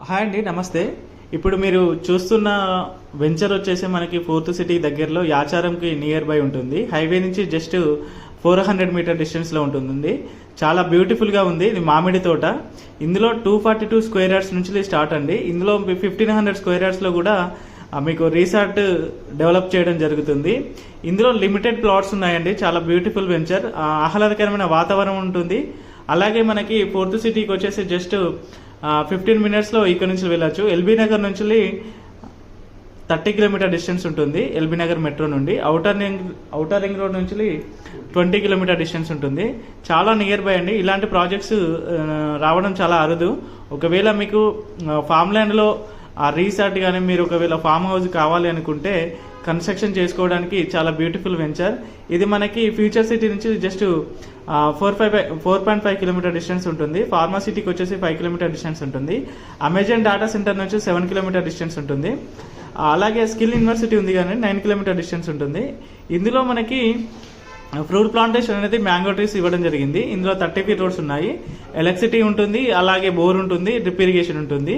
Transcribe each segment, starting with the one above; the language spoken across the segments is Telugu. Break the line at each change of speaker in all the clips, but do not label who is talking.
హాయ్ అండి, నమస్తే. ఇప్పుడు మీరు చూస్తున్న వెంచర్ వచ్చేసి మనకి ఫోర్త్ సిటీ దగ్గరలో యాచారంకి నియర్ బై ఉంటుంది. హైవే నుంచి జస్ట్ 400 మీటర్ డిస్టెన్స్లో ఉంటుంది. చాలా బ్యూటిఫుల్గా ఉంది. ఇది మామిడి తోట. ఇందులో 242 స్క్వేర్ యార్డ్స్ నుంచి స్టార్ట్ అండి. ఇందులో 1500 స్క్వేర్ యార్డ్స్లో కూడా మీకు రిసార్ట్ డెవలప్ చేయడం జరుగుతుంది. ఇందులో లిమిటెడ్ ప్లాట్స్ ఉన్నాయండి. చాలా బ్యూటిఫుల్ వెంచర్, ఆహ్లాదకరమైన వాతావరణం ఉంటుంది. అలాగే మనకి ఫోర్త్ సిటీకి వచ్చేసి జస్ట్ 15 మినిట్స్లో ఇక్కడ నుంచి వెళ్ళచ్చు. ఎల్బీ నగర్ నుంచి 30 కిలోమీటర్ డిస్టెన్స్ ఉంటుంది. ఎల్బీ నగర్ మెట్రో నుండి ఔటర్ రింగ్ రోడ్ నుంచి 20 కిలోమీటర్ డిస్టెన్స్ ఉంటుంది. చాలా నియర్ బై అండి. ఇలాంటి ప్రాజెక్ట్స్ రావడం చాలా అరుదు. ఒకవేళ మీకు ఫామ్ ల్యాండ్లో ఆ రీసార్ట్ కానీ మీరు ఒకవేళ ఫామ్ హౌస్ కావాలి అనుకుంటే కన్స్ట్రక్షన్ చేసుకోవడానికి చాలా బ్యూటిఫుల్ వెంచర్. ఇది మనకి ఫ్యూచర్ సిటీ నుంచి జస్ట్ 4.5 కిలోమీటర్ డిస్టెన్స్ ఉంటుంది. ఫార్మా సిటీకి వచ్చేసి 5 కిలోమీటర్ డిస్టెన్స్ ఉంటుంది. అమెజాన్ డేటా సెంటర్ నుంచి 7 కిలోమీటర్ డిస్టెన్స్ ఉంటుంది. అలాగే స్కిల్ యూనివర్సిటీ ఉంది కానీ 9 కిలోమీటర్ డిస్టెన్స్ ఉంటుంది. ఇందులో మనకి ఫ్రూట్ ప్లాంటేషన్ అనేది మ్యాంగో ట్రీస్ ఇవ్వడం జరిగింది. ఇందులో 30 ఫీట్ రోడ్స్ ఉన్నాయి. ఎలక్ట్రిసిటీ ఉంటుంది, అలాగే బోర్ ఉంటుంది, డ్రిప్ ఇరిగేషన్ ఉంటుంది.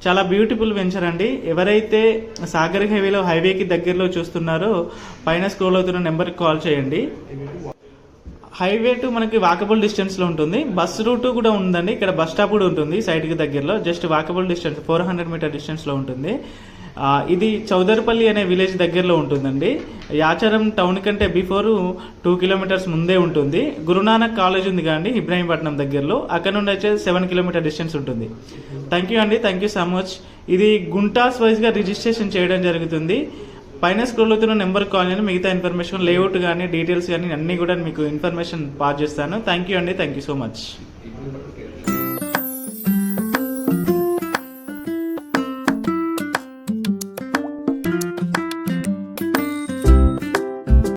చాలా బ్యూటిఫుల్ వెంచర్ అండి. ఎవరైతే సాగర్ హైవేకి దగ్గరలో చూస్తున్నారో పైన స్క్రోల్ అవుతున్న నెంబర్కి కాల్ చేయండి. హైవే టు మనకి వాకబుల్ డిస్టెన్స్లో ఉంటుంది. బస్ రూట్ కూడా ఉందండి. ఇక్కడ బస్ స్టాప్ కూడా ఉంటుంది సైడ్కి దగ్గరలో. జస్ట్ వాకబుల్ డిస్టెన్స్ 400 మీటర్ డిస్టెన్స్లో ఉంటుంది. ఇది చౌదరిపల్లి అనే విలేజ్ దగ్గరలో ఉంటుందండి. యాచారం టౌన్ కంటే బిఫోర్ 2 కిలోమీటర్స్ ముందే ఉంటుంది. గురునానక్ కాలేజ్ ఉంది కానీ ఇబ్రాహీంపట్నం దగ్గరలో, అక్కడ నుండి వచ్చే 7 కిలోమీటర్ డిస్టెన్స్ ఉంటుంది. థ్యాంక్ యూ అండి, థ్యాంక్ యూ సో మచ్. ఇది గుంటాస్ వైజ్గా రిజిస్ట్రేషన్ చేయడం జరుగుతుంది. పైన స్క్రోల్ అవుతున్న నెంబర్ కాల్ చేయండి. మిగతా ఇన్ఫర్మేషన్ లేఅవుట్ కానీ డీటెయిల్స్ కానీ అన్నీ కూడా మీకు ఇన్ఫర్మేషన్ పాస్ చేస్తాను. థ్యాంక్ యూ అండి, థ్యాంక్ యూ సో మచ్.